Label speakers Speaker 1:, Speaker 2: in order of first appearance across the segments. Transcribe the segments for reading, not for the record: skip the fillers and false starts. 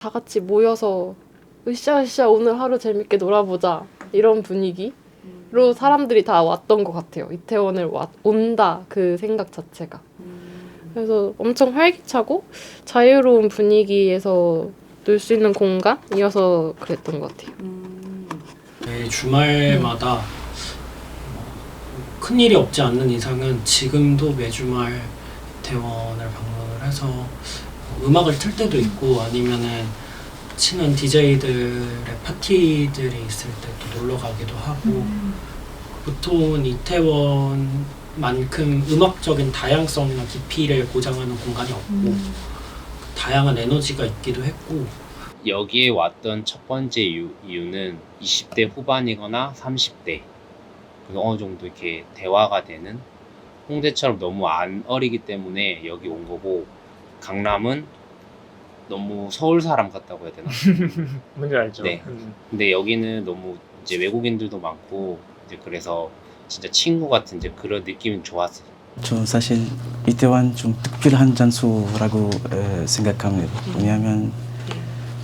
Speaker 1: 다 같이 모여서 으쌰으쌰 오늘 하루 재밌게 놀아보자 이런 분위기로 사람들이 다 왔던 것 같아요. 이태원을 온다 그 생각 자체가. 그래서 엄청 활기차고 자유로운 분위기에서 놀 수 있는 공간이어서 그랬던 것 같아요.
Speaker 2: 매일 주말마다 큰 일이 없지 않는 이상은 지금도 매주말 이태원을 방문을 해서 음악을 틀 때도 있고 아니면은 친한 DJ들의 파티들이 있을 때 또 놀러 가기도 하고 보통은 이태원만큼 음악적인 다양성이나 깊이를 보장하는 공간이 없고 다양한 에너지가 있기도 했고
Speaker 3: 여기에 왔던 첫 번째 이유는 20대 후반이거나 30대 어느 정도 이렇게 대화가 되는 홍대처럼 너무 안 어리기 때문에 여기 온 거고 강남은 너무 서울 사람 같다고 해야 되나?
Speaker 4: 뭔지 알죠?
Speaker 3: 네. 근데 여기는 너무 이제 외국인들도 많고 이제 그래서 진짜 친구 같은 이제 그런 느낌이 좋았어요.
Speaker 5: 저 사실 이태원 좀 특별한 장소라고 생각합니다. 왜냐하면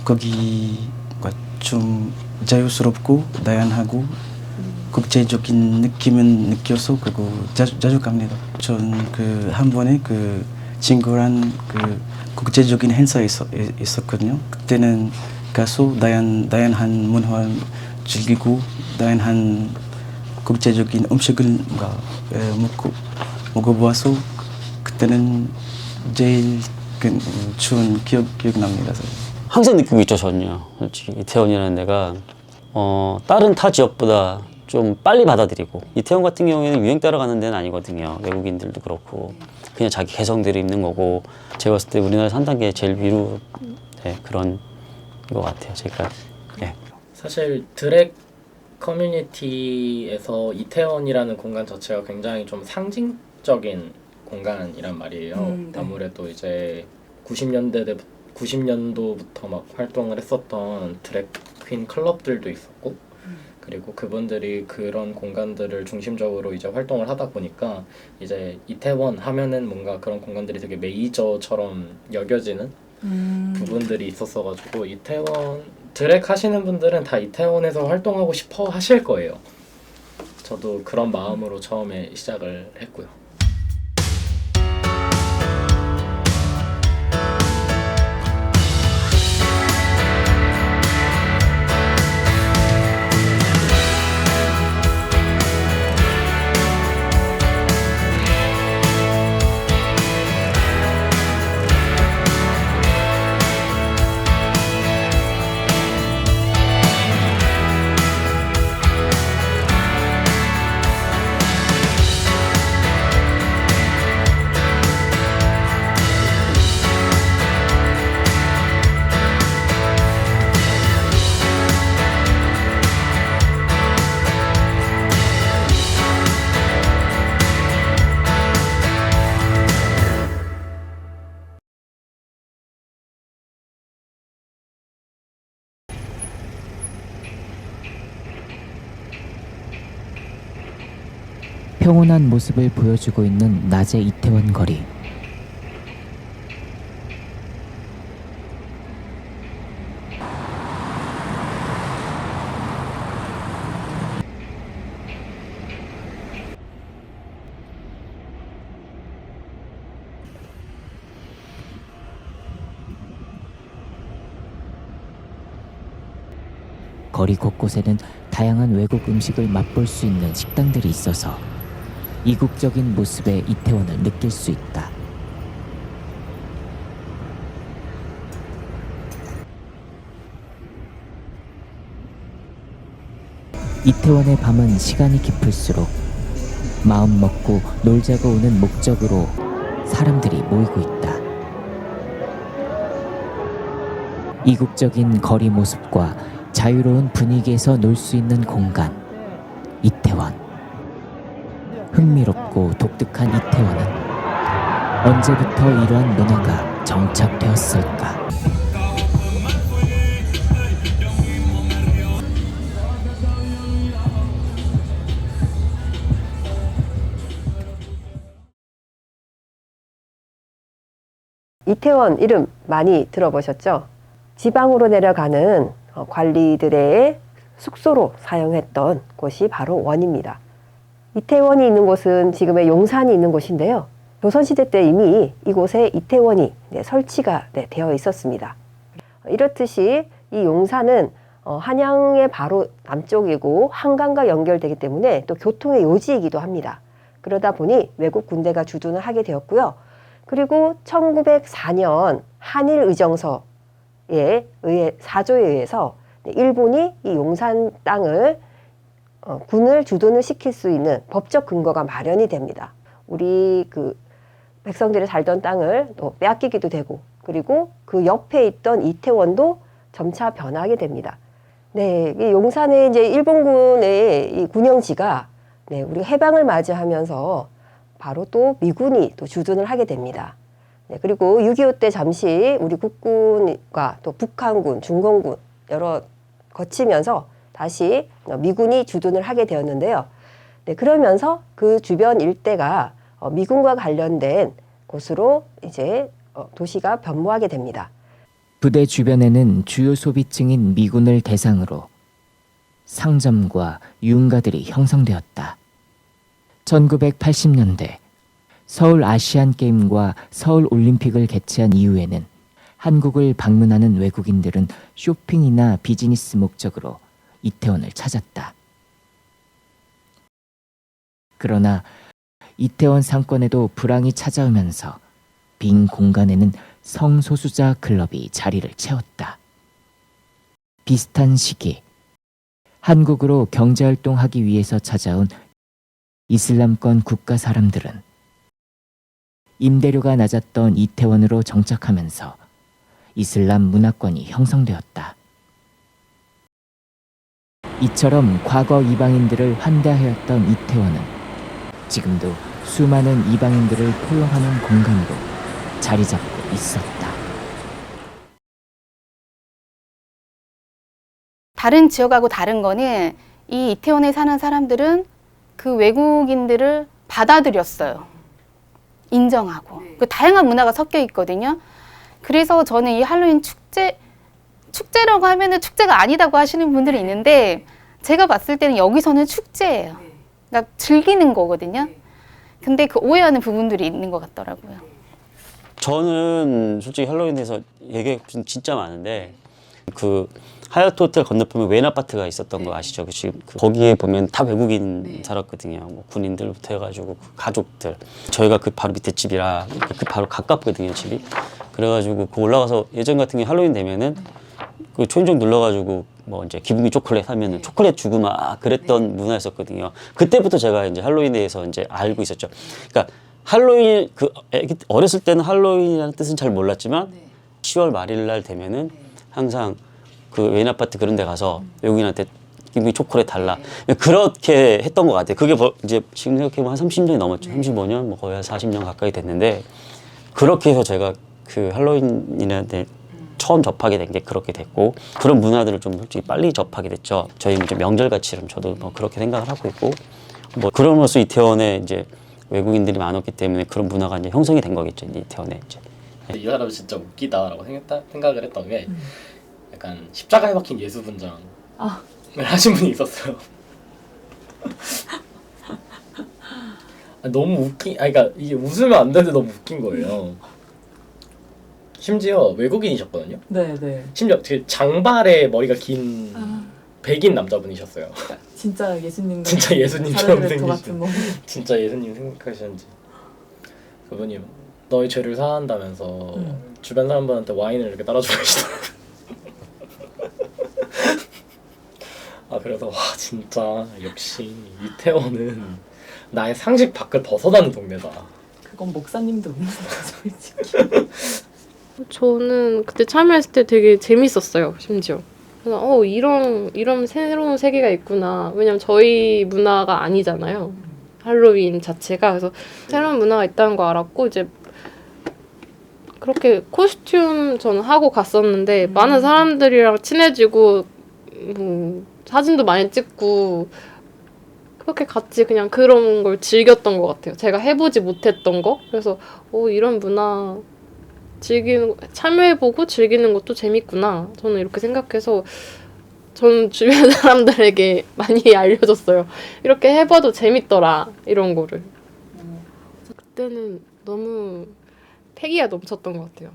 Speaker 5: 거기가 좀 자유스럽고 다양하고 국제적인 느낌은 느껴서 그리고 자주 갑니다. 전 그 한 번에 그 친구랑 그 국제적인 행사에 있었거든요. 그때는 가서 다양한 문화 즐기고 다양한 국제적인 음식을 먹어보아서 그때는 제일 좋은 기억납니다.
Speaker 6: 항상 느끼고 있죠, 저는요. 솔직히 이태원이라는 데가 다른 타 지역보다 좀 빨리 받아들이고 이태원 같은 경우에는 유행 따라가는 데는 아니거든요. 외국인들도 그렇고 그냥 자기 개성들이 있는 거고 제가 봤을 때 우리나라에서 한 단계 제일 위로 그런 것 같아요. 제가
Speaker 4: 사실 드랙 커뮤니티에서 이태원이라는 공간 자체가 굉장히 좀 상징적인 공간이란 말이에요.
Speaker 7: 네.
Speaker 4: 아무래도 이제 90년도부터 막 활동을 했었던 드랙 퀸 클럽들도 있었고 그리고 그분들이 그런 공간들을 중심적으로 이제 활동을 하다 보니까 이제 이태원 하면은 뭔가 그런 공간들이 되게 메이저처럼 여겨지는 부분들이 있었어가지고 이태원 드랙 하시는 분들은 다 이태원에서 활동하고 싶어 하실 거예요. 저도 그런 마음으로 처음에 시작을 했고요.
Speaker 8: 평온한 모습을 보여주고 있는 낮의 이태원 거리. 거리 곳곳에는 다양한 외국 음식을 맛볼 수 있는 식당들이 있어서 이국적인 모습의 이태원을 느낄 수 있다. 이태원의 밤은 시간이 깊을수록 마음 먹고 놀자고 오는 목적으로 사람들이 모이고 있다. 이국적인 거리 모습과 자유로운 분위기에서 놀 수 있는 공간, 이태원. 흥미롭고 독특한 이태원은 언제부터 이러한 문화가 정착되었을까?
Speaker 7: 이태원 이름 많이 들어보셨죠? 지방으로 내려가는 관리들의 숙소로 사용했던 곳이 바로 원입니다. 이태원이 있는 곳은 지금의 용산이 있는 곳인데요. 조선시대 때 이미 이곳에 이태원이 설치가 되어 있었습니다. 이렇듯이 이 용산은 한양의 바로 남쪽이고 한강과 연결되기 때문에 또 교통의 요지이기도 합니다. 그러다 보니 외국 군대가 주둔을 하게 되었고요. 그리고 1904년 한일의정서에 사조에 의해서 일본이 이 용산 땅을 군을 주둔을 시킬 수 있는 법적 근거가 마련이 됩니다. 우리 백성들이 살던 땅을 또 빼앗기기도 되고, 그리고 그 옆에 있던 이태원도 점차 변하게 됩니다. 네, 이 용산에 이제 일본군의 이 군영지가 우리 해방을 맞이하면서 바로 또 미군이 또 주둔을 하게 됩니다. 네, 그리고 6.25 때 잠시 우리 국군과 또 북한군, 중공군 여러 거치면서 다시 미군이 주둔을 하게 되었는데요. 네, 그러면서 그 주변 일대가 미군과 관련된 곳으로 이제 도시가 변모하게 됩니다.
Speaker 8: 부대 주변에는 주요 소비층인 미군을 대상으로 상점과 유흥가들이 형성되었다. 1980년대 서울 아시안게임과 서울 올림픽을 개최한 이후에는 한국을 방문하는 외국인들은 쇼핑이나 비즈니스 목적으로 이태원을 찾았다. 그러나 이태원 상권에도 불황이 찾아오면서 빈 공간에는 성소수자 클럽이 자리를 채웠다. 비슷한 시기 한국으로 경제활동하기 위해서 찾아온 이슬람권 국가 사람들은 임대료가 낮았던 이태원으로 정착하면서 이슬람 문화권이 형성되었다. 이처럼 과거 이방인들을 환대하였던 이태원은 지금도 수많은 이방인들을 포용하는 공간으로 자리 잡고 있었다.
Speaker 9: 다른 지역하고 다른 거는 이 이태원에 사는 사람들은 그 외국인들을 받아들였어요. 인정하고. 그 다양한 문화가 섞여 있거든요. 그래서 저는 이 할로윈 축제라고 하면은 축제가 아니다고 하시는 분들이 있는데 제가 봤을 때는 여기서는 축제예요. 그러니까 즐기는 거거든요. 근데 그 오해하는 부분들이 있는 것 같더라고요.
Speaker 6: 저는 솔직히 할로윈에 대해서 얘기할 게 진짜 많은데 그 하얏트 호텔 건너편에 웬 아파트가 있었던 거 아시죠? 지금 거기에 보면 다 외국인 살았거든요. 뭐 군인들부터 해가지고 그 가족들. 저희가 그 바로 밑에 집이라 그 바로 가깝거든요, 집이. 그래가지고 그 올라가서 예전 같은 게 할로윈 되면은 그 초인종 눌러가지고 뭐 이제 기분이 초콜릿 하면은 초콜릿 주고 막 그랬던 문화였었거든요. 그때부터 제가 이제 할로윈에 대해서 이제 알고 있었죠. 그러니까 할로윈 어렸을 때는 할로윈이라는 뜻은 잘 몰랐지만 10월 말일 날 되면은 항상 그 웬 아파트 그런 데 가서 외국인한테 기분이 초콜릿 달라. 그렇게 했던 것 같아요. 그게 이제 지금 생각해보면 한 30년이 넘었죠. 35년, 뭐 거의 한 40년 가까이 됐는데 그렇게 해서 제가 그 할로윈이라는 데 처음 접하게 된 게 그렇게 됐고 그런 문화들을 좀 솔직히 빨리 접하게 됐죠. 저희 이제 명절같이 저도 뭐 그렇게 생각을 하고 있고 뭐 그러면서 이태원에 이제 외국인들이 많았기 때문에 그런 문화가 이제 형성이 된 거겠죠. 이태원에 이제.
Speaker 4: 이 사람 진짜 웃기다라고 생각을 했던 게 약간 십자가에 박힌 예수 분장을 하신 분이 있었어요. 너무 그러니까 이게 웃으면 안 되는데 너무 웃긴 거예요. 심지어 외국인이셨거든요.
Speaker 10: 네.
Speaker 4: 심지어 되게 장발에 머리가 긴 백인 남자분이셨어요.
Speaker 10: 진짜 예수님
Speaker 4: 예수님처럼 생기신. 진짜 예수님 생각하시는지. 그분이 너의 죄를 사한다면서 주변 사람들한테 와인을 이렇게 따라주고 계시더라고요. 그래서 와 진짜 역시 이태원은 나의 상식 밖을 벗어나는 동네다.
Speaker 10: 그건 목사님도 웃는 거죠, 솔직히.
Speaker 1: 저는 그때 참여했을 때 되게 재밌었어요, 심지어. 그래서 이런 새로운 세계가 있구나. 왜냐면 저희 문화가 아니잖아요. 할로윈 자체가. 그래서 새로운 문화가 있다는 거 알았고 이제 그렇게 코스튬 저는 하고 갔었는데 많은 사람들이랑 친해지고 사진도 많이 찍고 그렇게 같이 그냥 그런 걸 즐겼던 것 같아요. 제가 해보지 못했던 거. 그래서 이런 문화 참여해보고 즐기는 것도 재밌구나. 저는 이렇게 생각해서 저는 주변 사람들에게 많이 알려줬어요. 이렇게 해봐도 재밌더라, 이런 거를. 그때는 너무 패기가 넘쳤던 것 같아요.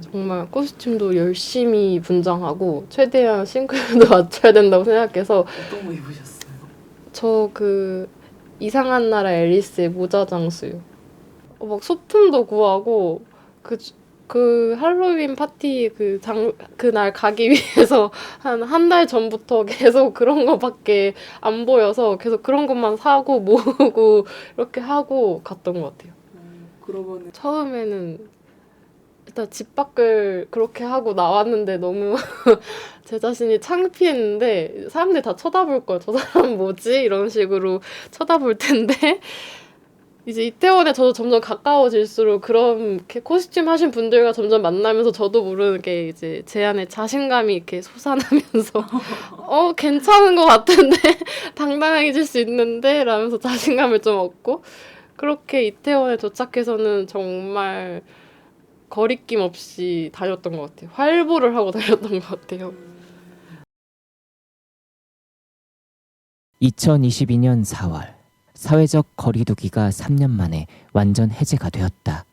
Speaker 1: 정말 코스튬도 열심히 분장하고 최대한 싱크로도 맞춰야 된다고 생각해서.
Speaker 10: 어떤 거 입으셨어요?
Speaker 1: 저 그 이상한 나라 앨리스의 모자 장수요. 막 소품도 구하고 그 할로윈 파티 그날 가기 위해서 한 달 전부터 계속 그런 거밖에 안 보여서 계속 그런 것만 사고 모으고 이렇게 하고 갔던 것 같아요.
Speaker 10: 그러면은
Speaker 1: 처음에는 일단 집 밖을 그렇게 하고 나왔는데 너무 제 자신이 창피했는데 사람들이 다 쳐다볼 거야. 저 사람 뭐지? 이런 식으로 쳐다볼 텐데 이제 이태원에 저도 점점 가까워질수록 그렇게 코스튬 하신 분들과 점점 만나면서 저도 모르게 이제 제 안에 자신감이 이렇게 솟아나면서 괜찮은 것 같은데 당당해질 수 있는데 라면서 자신감을 좀 얻고 그렇게 이태원에 도착해서는 정말 거리낌 없이 다녔던 것 같아요. 활보를 하고 다녔던 것 같아요.
Speaker 8: 2022년 4월 사회적 거리두기가 3년 만에 완전 해제가 되었다.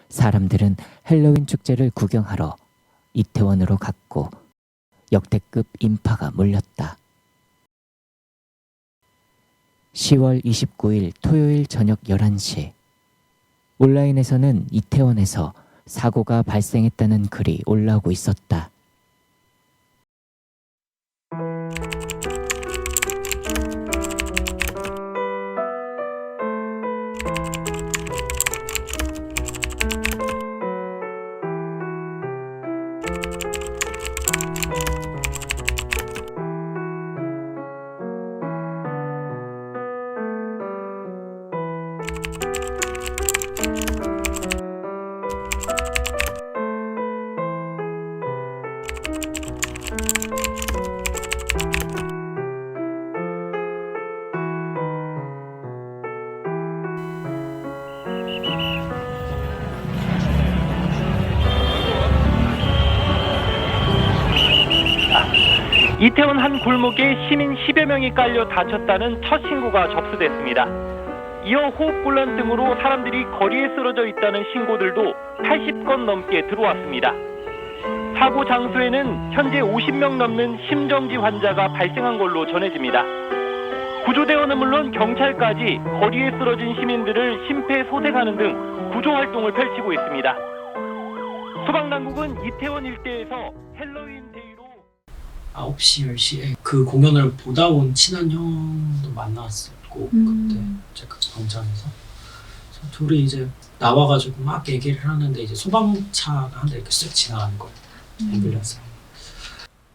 Speaker 8: 사람들은 헬로윈 축제를 구경하러 이태원으로 갔고 역대급 인파가 몰렸다. 10월 29일 토요일 저녁 11시 온라인에서는 이태원에서 사고가 발생했다는 글이 올라오고 있었다.
Speaker 11: 이태원 한 골목에 시민 10여 명이 깔려 다쳤다는 첫 신고가 접수됐습니다. 이어 호흡곤란 등으로 사람들이 거리에 쓰러져 있다는 신고들도 80건 넘게 들어왔습니다. 사고 장소에는 현재 50명 넘는 심정지 환자가 발생한 걸로 전해집니다. 구조대원은 물론 경찰까지 거리에 쓰러진 시민들을 심폐소생하는 등 구조활동을 펼치고 있습니다. 소방당국은 이태원 일대에서 헬로윈 데이로
Speaker 2: 9시, 10시에 그 공연을 보다 온 친한 형도 만났었고 그때 이제 그 광장에서 둘이 이제 나와가지고 막 얘기를 하는데 이제 소방차가 한 대 이렇게 쓱 지나가는 거예요. 앰뷸런스.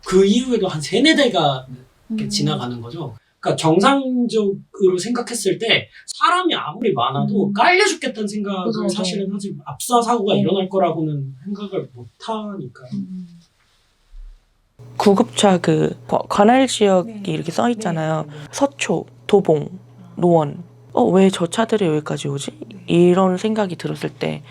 Speaker 2: 그 이후에도 한 3-4대가 이렇게 지나가는 거죠. 그러니까 정상적으로 생각했을 때 사람이 아무리 많아도 깔려 죽겠다는 생각을 사실은 하지 압사 사고가 일어날 거라고는 생각을 못 하니까요.
Speaker 12: 구급차 그 관할 지역이 이렇게 써 있잖아요. 서초, 도봉, 노원. 왜 저 차들이 여기까지 오지? 이런 생각이 들었을 때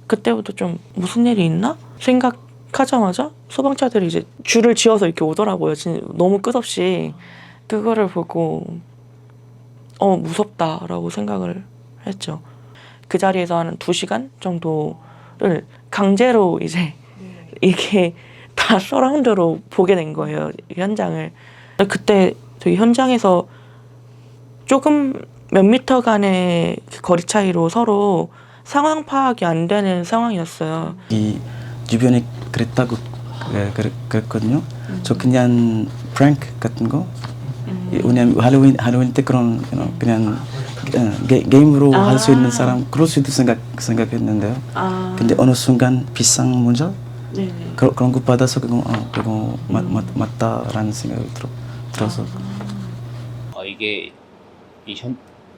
Speaker 12: 그때부터 좀 무슨 일이 있나? 생각하자마자 소방차들이 이제 줄을 지어서 이렇게 오더라고요. 진짜 너무 끝없이. 그거를 보고 무섭다라고 생각을 했죠. 그 자리에서 한 2시간 정도를 강제로 이제 이게 다 서라운드로 보게 된 거예요, 현장을. 그때 저희 현장에서 조금 몇 미터 간의 거리 차이로 서로 상황 파악이 안 되는 상황이었어요.
Speaker 5: 이 주변에 그랬다고 그랬거든요. 저 그냥 프랭크 같은 거. 왜냐면 할로윈 때 그런 그냥 게임으로 할 수 있는 사람 그럴 수도 생각했는데요. 근데 어느 순간 비상 문자 그런 거 받아서 그거 맞다라는 생각이 들어서
Speaker 3: 이게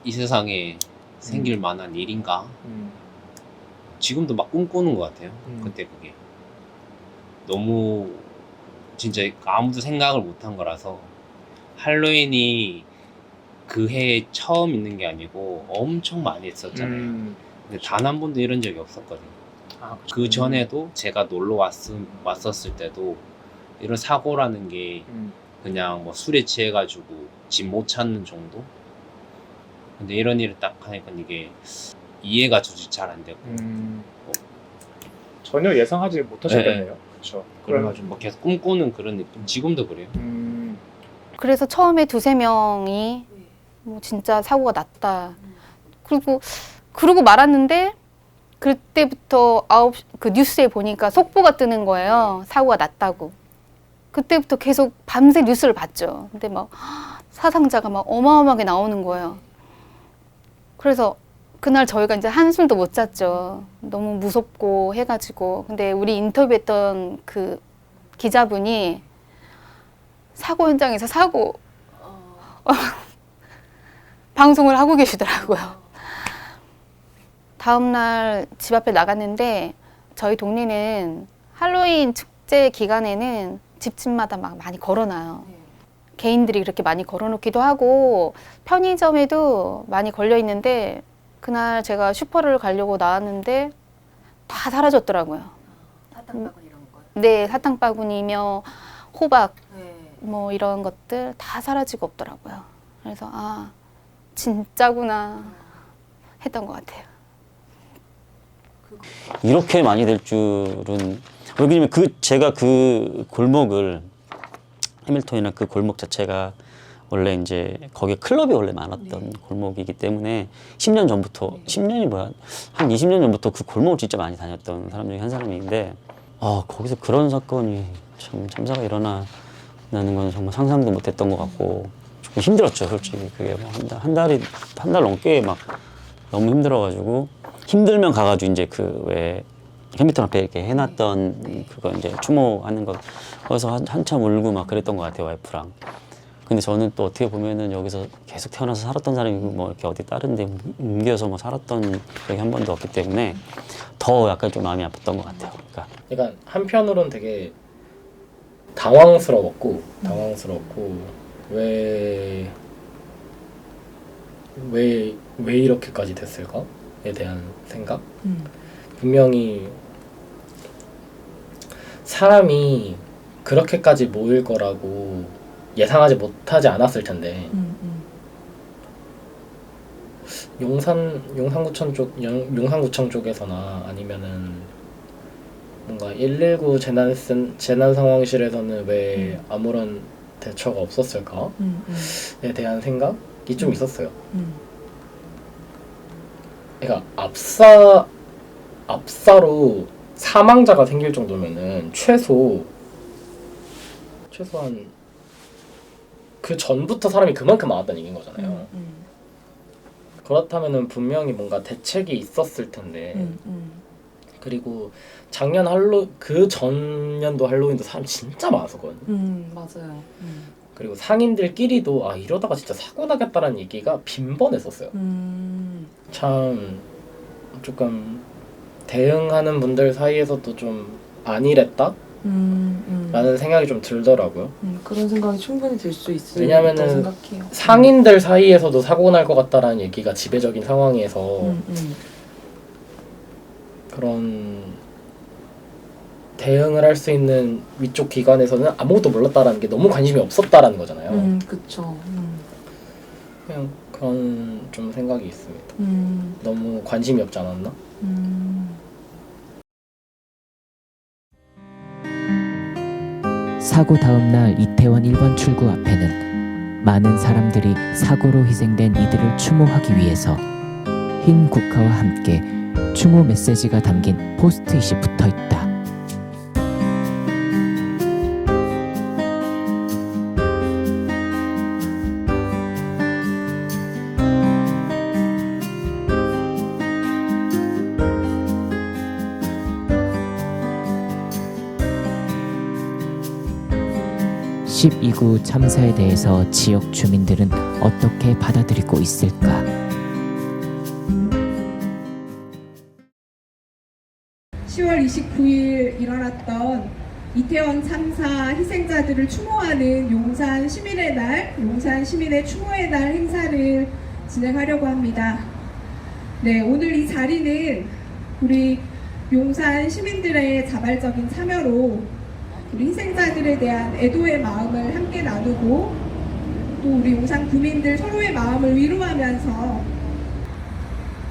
Speaker 3: 이 세상에 생길 만한 일인가? 지금도 막 꿈꾸는 것 같아요. 그때 그게 너무 진짜 아무도 생각을 못한 거라서. 할로윈이 그 해에 처음 있는 게 아니고 엄청 많이 했었잖아요. 근데 단 한 번도 이런 적이 없었거든요. 그 전에도 제가 놀러 왔었을 때도 이런 사고라는 게 그냥 뭐 술에 취해가지고 집 못 찾는 정도? 근데 이런 일을 딱 하니까 이게 이해가 잘 안 되고
Speaker 13: 전혀 예상하지 못하셨겠네요.
Speaker 3: 네.
Speaker 13: 그렇죠.
Speaker 3: 그래가지고 뭐 계속 꿈꾸는 그런 느낌. 지금도 그래요.
Speaker 9: 그래서 처음에 2-3명이 뭐 진짜 사고가 났다. 그러고 말았는데 그때부터 그 뉴스에 보니까 속보가 뜨는 거예요. 사고가 났다고. 그때부터 계속 밤새 뉴스를 봤죠. 근데 막 사상자가 막 어마어마하게 나오는 거예요. 그래서 그날 저희가 이제 한숨도 못 잤죠. 너무 무섭고 해가지고. 근데 우리 인터뷰했던 그 기자분이 사고 현장에서 방송을 하고 계시더라고요. 다음날 집 앞에 나갔는데 저희 동네는 할로윈 축제 기간에는 집집마다 막 많이 걸어놔요. 개인들이 그렇게 많이 걸어놓기도 하고 편의점에도 많이 걸려 있는데 그날 제가 슈퍼를 가려고 나왔는데 다 사라졌더라고요.
Speaker 14: 사탕바구니 이런 거요?
Speaker 9: 네, 사탕바구니며 호박 뭐 이런 것들 다 사라지고 없더라고요. 그래서 아 진짜구나 했던 것 같아요.
Speaker 6: 이렇게 많이 될 줄은. 왜냐면 제가 그 골목을, 해밀턴이나 그 골목 자체가 원래 이제 거기에 클럽이 원래 많았던 골목이기 때문에 10년 전부터, 10년이 뭐야, 한 20년 전부터 그 골목을 진짜 많이 다녔던 사람 중에 한 사람인데, 거기서 그런 사건이 참 참사가 일어나는 건 정말 상상도 못했던 것 같고 조금 힘들었죠, 솔직히. 그게 뭐 한 달 넘게 막 너무 힘들어가지고, 힘들면 가가지고 이제 그 왜 해밀턴 앞에 이렇게 해놨던 그거 이제 추모하는 거 거기서 한참 울고 막 그랬던 것 같아요, 와이프랑. 근데 저는 또 어떻게 보면은 여기서 계속 태어나서 살았던 사람이고 뭐 이렇게 어디 다른 데 옮겨서 뭐 살았던 적이 한 번도 없기 때문에 더 약간 좀 마음이 아팠던 것 같아요.
Speaker 4: 그러니까 한편으로는 되게 당황스러웠고 왜 이렇게까지 됐을까에 대한 생각? 분명히 사람이 그렇게까지 모일 거라고 예상하지 못하지 않았을 텐데 용산구청 쪽에서나 아니면은 뭔가 119 재난 상황실에서는 왜 아무런 대처가 없었을까에 대한 생각이 좀 있었어요. 그러니까 압사로 사망자가 생길 정도면은 최소한 그 전부터 사람이 그만큼 많았다는 얘기인 거잖아요. 그렇다면은 분명히 뭔가 대책이 있었을 텐데. 그리고 그 전년도 할로윈도 사람 진짜 많았었거든요.
Speaker 10: 맞아요.
Speaker 4: 그리고 상인들끼리도 이러다가 진짜 사고 나겠다라는 얘기가 빈번했었어요. 참 조금 대응하는 분들 사이에서도 좀 안일했다? 라는 생각이 좀 들더라고요.
Speaker 10: 그런 생각이 충분히 들 수 있을
Speaker 4: 왜냐면은
Speaker 10: 생각해요.
Speaker 4: 상인들 사이에서도 사고 날 것 같다라는 얘기가 지배적인 상황에서 그런 대응을 할 수 있는 위쪽 기관에서는 아무것도 몰랐다라는 게 너무 관심이 없었다라는 거잖아요.
Speaker 10: 그쵸.
Speaker 4: 그냥 그런 좀 생각이 있습니다. 너무 관심이 없지 않았나?
Speaker 8: 사고 다음 날 이태원 1번 출구 앞에는 많은 사람들이 사고로 희생된 이들을 추모하기 위해서 흰 국화와 함께 추모 메시지가 담긴 포스트잇이 붙어 있다. 12구 참사에 대해서 지역 주민들은 어떻게 받아들이고 있을까?
Speaker 15: (10월 29일) 일어났던 이태원 참사 희생자들을 추모하는 용산 시민의 날, 용산 시민의 추모의 날 행사를 진행하려고 합니다. 네, 오늘 이 자리는 우리 용산 시민들의 자발적인 참여로 우리 희생자들에 대한 애도의 마음을 함께 나누고 또 우리 용산 구민들 서로의 마음을 위로하면서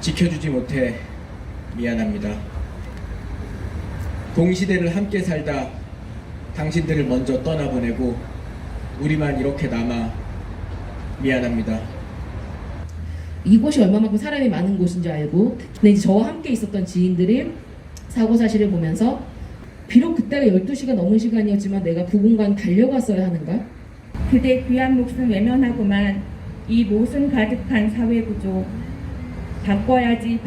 Speaker 13: 지켜주지 못해 미안합니다. 동시대를 함께 살다 당신들을 먼저 떠나보내고 우리만 이렇게 남아 미안합니다.
Speaker 16: 이곳이 얼마만큼 사람이 많은 곳인지 알고, 근데 이제 저와 함께 있었던 지인들이 사고 사실을 보면서 비록 그때가 12시가 넘은 시간이었지만 내가 그 공간 달려갔어야 하는가?
Speaker 17: 그대 귀한 목숨 외면하고만 이 모순 가득한 사회 구조 바꿔야지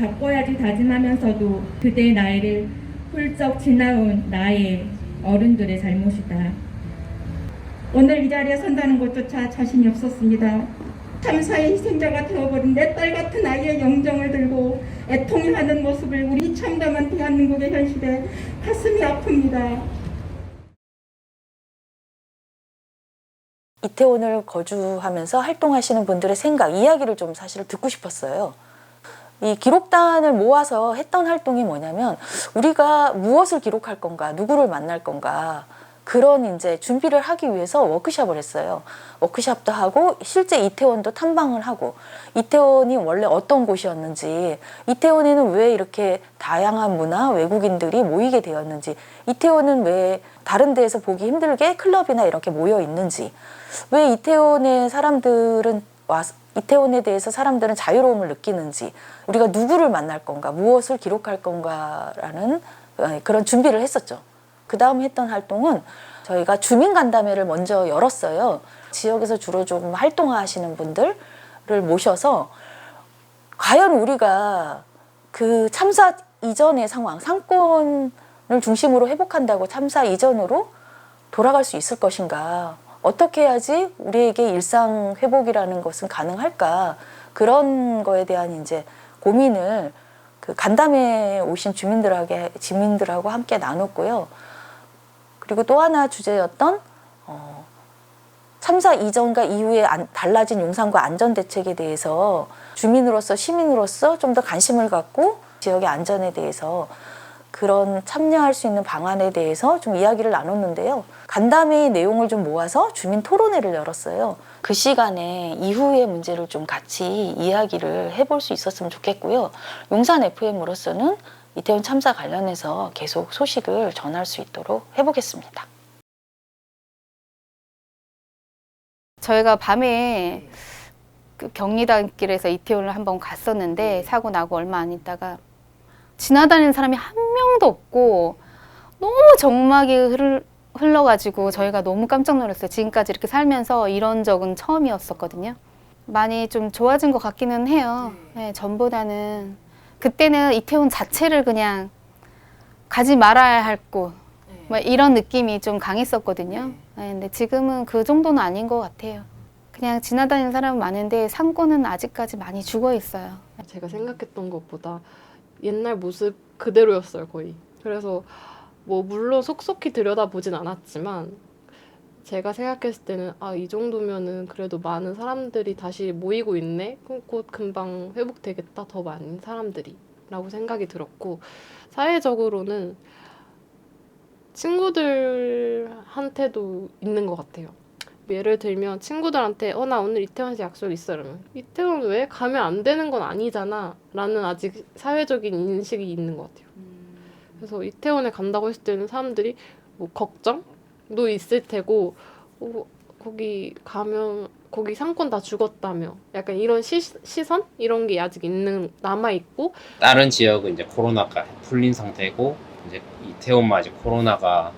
Speaker 17: 다짐하면서도 그대의 나이를 훌쩍 지나온 나의 어른들의 잘못이다. 오늘 이 자리에 선다는 것조차 자신이 없었습니다. 참사의 희생자가 되어버린 내 딸 같은 아이의 영정을 들고 애통해 하는 모습을 우리 참담한 대한민국의 현실에 가슴이 아픕니다.
Speaker 18: 이태원을 거주하면서 활동하시는 분들의 생각, 이야기를 좀 사실 듣고 싶었어요. 이 기록단을 모아서 했던 활동이 뭐냐면 우리가 무엇을 기록할 건가, 누구를 만날 건가, 그런 이제 준비를 하기 위해서 워크숍을 했어요. 워크숍도 하고 실제 이태원도 탐방을 하고, 이태원이 원래 어떤 곳이었는지, 이태원에는 왜 이렇게 다양한 문화, 외국인들이 모이게 되었는지, 이태원은 왜 다른 데에서 보기 힘들게 클럽이나 이렇게 모여 있는지, 왜 이태원의 사람들은 이태원에 대해서 사람들은 자유로움을 느끼는지, 우리가 누구를 만날 건가, 무엇을 기록할 건가라는 그런 준비를 했었죠. 그 다음 했던 활동은 저희가 주민 간담회를 먼저 열었어요. 지역에서 주로 좀 활동하시는 분들을 모셔서 과연 우리가 그 참사 이전의 상황, 상권을 중심으로 회복한다고 참사 이전으로 돌아갈 수 있을 것인가, 어떻게 해야지 우리에게 일상 회복이라는 것은 가능할까, 그런 거에 대한 이제 고민을 그 간담회에 오신 주민들하고 함께 나눴고요. 그리고 또 하나 주제였던 참사 이전과 이후에 달라진 용산구 안전대책에 대해서 주민으로서, 시민으로서 좀 더 관심을 갖고 지역의 안전에 대해서 그런 참여할 수 있는 방안에 대해서 좀 이야기를 나눴는데요. 간담회의 내용을 좀 모아서 주민 토론회를 열었어요. 그 시간에 이후의 문제를 좀 같이 이야기를 해볼 수 있었으면 좋겠고요. 용산 FM으로서는 이태원 참사 관련해서 계속 소식을 전할 수 있도록 해보겠습니다.
Speaker 9: 저희가 밤에 그 경리단길에서 이태원을 한번 갔었는데 사고 나고 얼마 안 있다가 지나다니는 사람이 한 명도 없고 너무 적막이 흘러가지고 저희가 너무 깜짝 놀랐어요. 지금까지 이렇게 살면서 이런 적은 처음이었었거든요. 많이 좀 좋아진 것 같기는 해요. 네, 전보다는. 그때는 이태원 자체를 그냥 가지 말아야 할 곳, 뭐 이런 느낌이 좀 강했었거든요. 네, 근데 지금은 그 정도는 아닌 것 같아요. 그냥 지나다니는 사람은 많은데 상권은 아직까지 많이 죽어 있어요.
Speaker 1: 제가 생각했던 것보다 옛날 모습 그대로였어요, 거의. 그래서 뭐 물론 속속히 들여다보진 않았지만 제가 생각했을 때는 이 정도면은 그래도 많은 사람들이 다시 모이고 있네? 그럼 곧 금방 회복되겠다, 더 많은 사람들이 라고 생각이 들었고, 사회적으로는 친구들한테도 있는 것 같아요. 예를 들면 친구들한테 나 오늘 이태원에서 약속 있어, 이러면 이태원 왜? 가면 안 되는 건 아니잖아 라는 아직 사회적인 인식이 있는 것 같아요. 그래서 이태원에 간다고 했을 때는 사람들이 뭐 걱정도 있을 테고, 거기 가면 거기 상권 다 죽었다며, 약간 이런 시선? 이런 게 아직 남아있고,
Speaker 3: 다른 지역은 이제 코로나가 풀린 상태고 이제 이태원만 아직 코로나가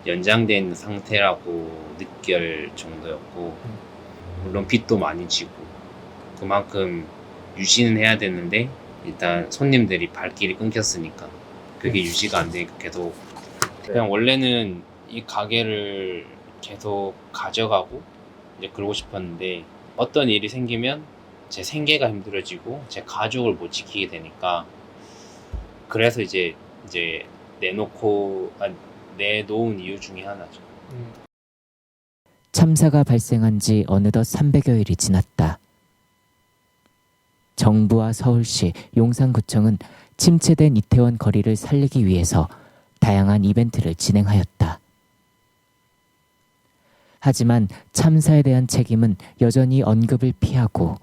Speaker 3: 연장돼 있는 상태라고 느낄 정도였고, 물론 빚도 많이 지고 그만큼 유지는 해야 되는데 일단 손님들이 발길이 끊겼으니까 그게 유지가 안 되니까 계속 그냥 원래는 이 가게를 계속 가져가고 이제 그러고 싶었는데 어떤 일이 생기면 제 생계가 힘들어지고 제 가족을 못 지키게 되니까, 그래서 이제 내놓은 이유 중에 하나죠.
Speaker 8: 참사가 발생한 지 어느덧 300여일이 지났다. 정부와 서울시, 용산구청은 침체된 이태원 거리를 살리기 위해서 다양한 이벤트를 진행하였다. 하지만 참사에 대한 책임은 여전히 언급을 피하고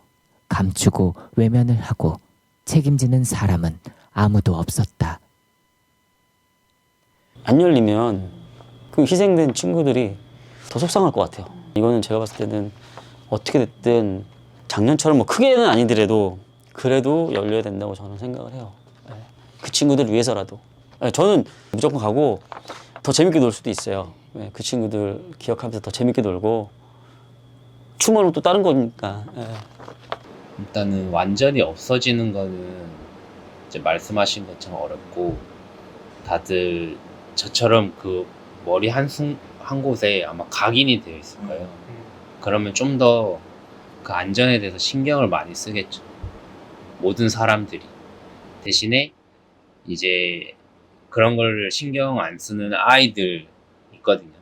Speaker 8: 감추고 외면을 하고 책임지는 사람은 아무도 없었다.
Speaker 6: 안 열리면 그 희생된 친구들이 더 속상할 것 같아요. 이거는 제가 봤을 때는 어떻게 됐든 작년처럼 뭐 크게는 아니더라도 그래도 열려야 된다고 저는 생각을 해요. 그 친구들 위해서라도. 저는 무조건 가고 더 재밌게 놀 수도 있어요. 그 친구들 기억하면서 더 재밌게 놀고 추모는 또 다른 거니까.
Speaker 3: 일단은 완전히 없어지는 거는 이제 말씀하신 것처럼 어렵고 다들 저처럼 그 머리 한 곳에 아마 각인이 되어 있을 거예요. 그러면 좀 더 그 안전에 대해서 신경을 많이 쓰겠죠. 모든 사람들이. 대신에 이제 그런 걸 신경 안 쓰는 아이들 있거든요.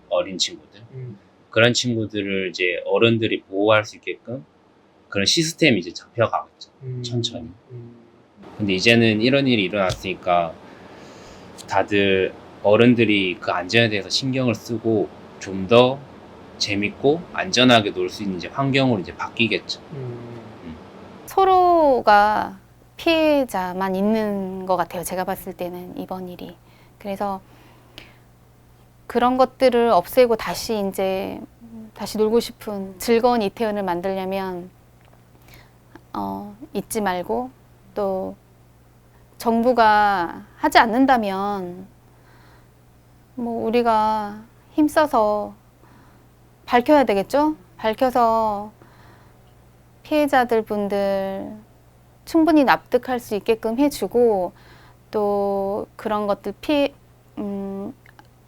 Speaker 3: 어린 친구들. 그런 친구들을 이제 어른들이 보호할 수 있게끔 그런 시스템이 이제 잡혀가겠죠. 천천히. 근데 이제는 이런 일이 일어났으니까 다들 어른들이 그 안전에 대해서 신경을 쓰고 좀 더 재밌고 안전하게 놀 수 있는 이제 환경으로 이제 바뀌겠죠.
Speaker 9: 서로가 피해자만 있는 것 같아요. 제가 봤을 때는 이번 일이. 그래서 그런 것들을 없애고 다시 놀고 싶은 즐거운 이태원을 만들려면 잊지 말고 또 정부가 하지 않는다면 뭐 우리가 힘써서 밝혀야 되겠죠? 밝혀서 피해자들 분들 충분히 납득할 수 있게끔 해주고 또 그런 것들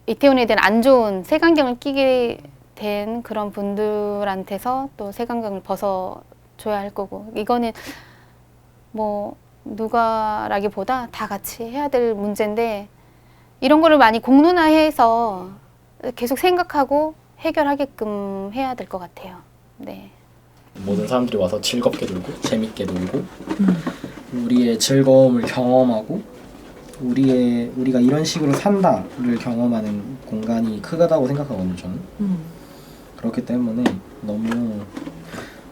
Speaker 9: 이태원에 대한 안 좋은 색안경을 끼게 된 그런 분들한테서 또 색안경을 벗어줘야 할 거고 이거는 뭐 누가라기보다 다 같이 해야 될 문제인데 이런 거를 많이 공론화해서 계속 생각하고 해결하게끔 해야 될 것 같아요. 네.
Speaker 4: 모든 사람들이 와서 즐겁게 놀고 재밌게 놀고 우리의 즐거움을 경험하고 우리가 이런 식으로 산다를 경험하는 공간이 크다고 생각하거든요. 저는. 그렇기 때문에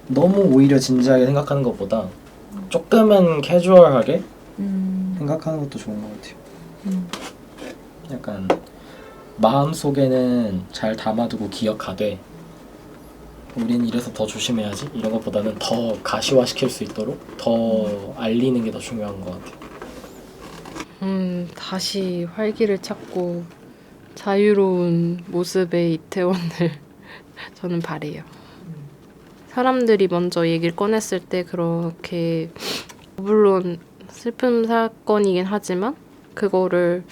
Speaker 4: 너무 오히려 진지하게 생각하는 것보다 조금은 캐주얼하게 생각하는 것도 좋은 것 같아요. 약간 마음속에는 잘 담아두고 기억하되 우린 이래서 더 조심해야지 이런 것보다는 더 가시화시킬 수 있도록 더 알리는 게 더 중요한 것 같아요.
Speaker 1: 다시 활기를 찾고 자유로운 모습의 이태원을 저는 바래요. 사람들이 먼저 얘기를 꺼냈을 때 그렇게 물론 슬픈 사건이긴 하지만 그거를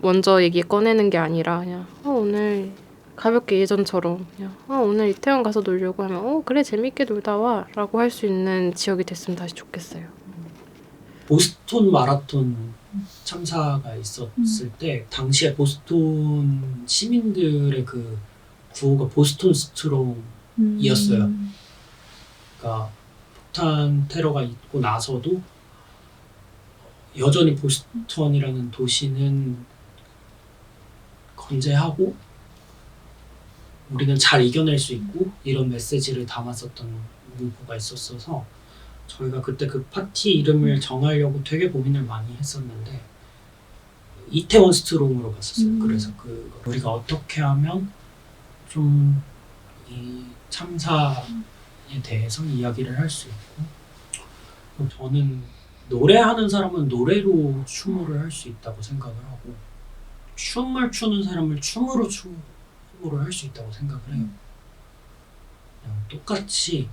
Speaker 1: 먼저 얘기 꺼내는 게 아니라 그냥 오늘 가볍게 예전처럼 그냥 오늘 이태원 가서 놀려고 하면 그래 재밌게 놀다 와 라고 할 수 있는 지역이 됐으면 다시 좋겠어요.
Speaker 2: 보스톤 마라톤 참사가 있었을 때 당시에 보스톤 시민들의 그 구호가 보스톤 스트롱이었어요. 그러니까 폭탄 테러가 있고 나서도 여전히 보스턴이라는 도시는 건재하고 우리는 잘 이겨낼 수 있고 이런 메시지를 담았었던 문구가 있었어서 저희가 그때 그 파티 이름을 정하려고 되게 고민을 많이 했었는데 이태원 스트롱으로 갔었어요. 그래서 우리가 어떻게 하면 좀 이 참사에 대해서 이야기를 할 수 있고 저는 노래하는 사람은 노래로 추모를 할 수 있다고 생각을 하고 춤을 추는 사람을 춤으로 추모를 할 수 있다고 생각을 해요. 그냥 똑같이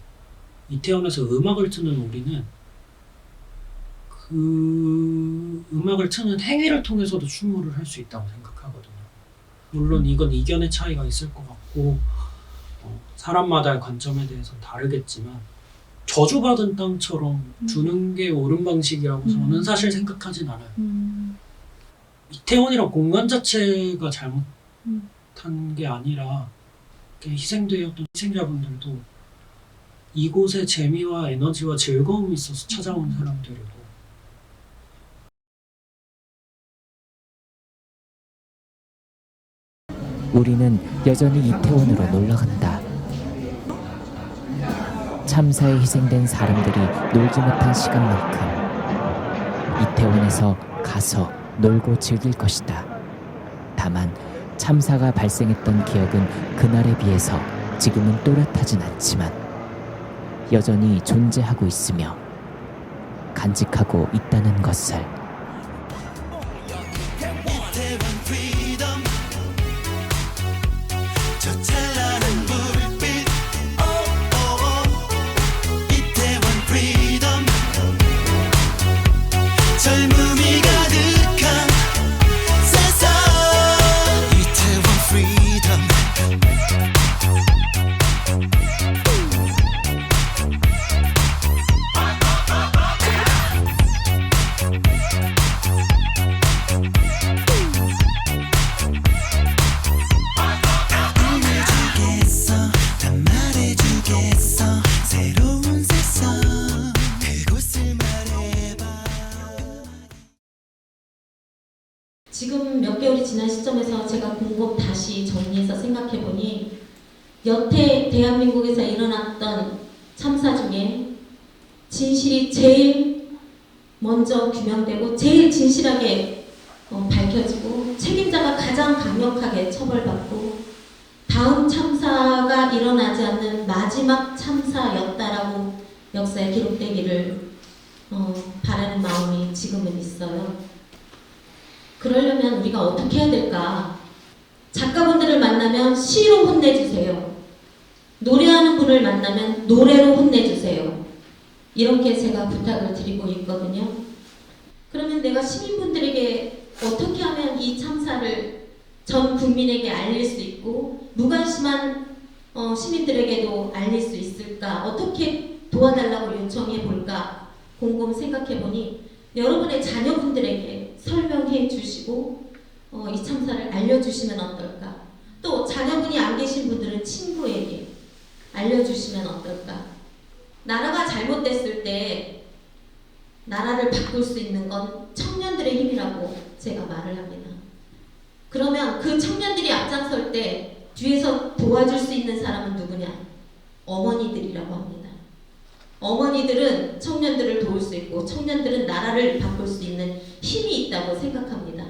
Speaker 2: 이태원에서 음악을 트는 우리는 그 음악을 트는 행위를 통해서도 추모를 할 수 있다고 생각하거든요. 물론 이건 이견의 차이가 있을 것 같고 사람마다의 관점에 대해서는 다르겠지만 저주받은 땅처럼 두는 게 옳은 방식이라고 저는 사실 생각하진 않아요. 이태원이란 공간 자체가 잘못한 게 아니라 희생되었던 희생자분들도 이곳에 재미와 에너지와 즐거움이 있어서 찾아온 사람들이고
Speaker 8: 우리는 여전히 이태원으로 놀러간다. 참사에 희생된 사람들이 놀지 못한 시간만큼 이태원에서 가서 놀고 즐길 것이다. 다만 참사가 발생했던 기억은 그날에 비해서 지금은 또렷하진 않지만 여전히 존재하고 있으며 간직하고 있다는 것을.
Speaker 19: 젊음이 가득한 세상 이태원 프리덤 알려주겠어 다 말해주겠어 새로운 세상 그곳을 말해봐.
Speaker 20: 지금 몇 개월이 지난 시점에서 제가 곰곰 다시 정리해서 생각해보니 여태 대한민국에서 일어났던 참사 중에 진실이 제일 먼저 규명되고 제일 진실하게 밝혀지고 책임자가 가장 강력하게 처벌받고 다음 참사가 일어나지 않는 마지막 참사였다라고 역사에 기록되기를 바라는 마음이 지금은 있어요. 그러려면 우리가 어떻게 해야 될까? 작가분들을 만나면 시로 혼내주세요. 노래하는 분을 만나면 노래로 혼내주세요. 이렇게 제가 부탁을 드리고 있거든요. 그러면 내가 시민분들에게 어떻게 하면 이 참사를 전 국민에게 알릴 수 있고 무관심한 시민들에게도 알릴 수 있을까? 어떻게 도와달라고 요청해 볼까? 곰곰 생각해 보니 여러분의 자녀분들에게 설명해 주시고 이 참사를 알려주시면 어떨까? 또 자녀분이 안 계신 분들은 친구에게 알려주시면 어떨까? 나라가 잘못됐을 때 나라를 바꿀 수 있는 건 청년들의 힘이라고 제가 말을 합니다. 그러면 그 청년들이 앞장설 때 뒤에서 도와줄 수 있는 사람은 누구냐? 어머니들이라고 합니다. 어머니들은 청년들을 도울 수 있고 청년들은 나라를 바꿀 수 있는 힘이 있다고 생각합니다.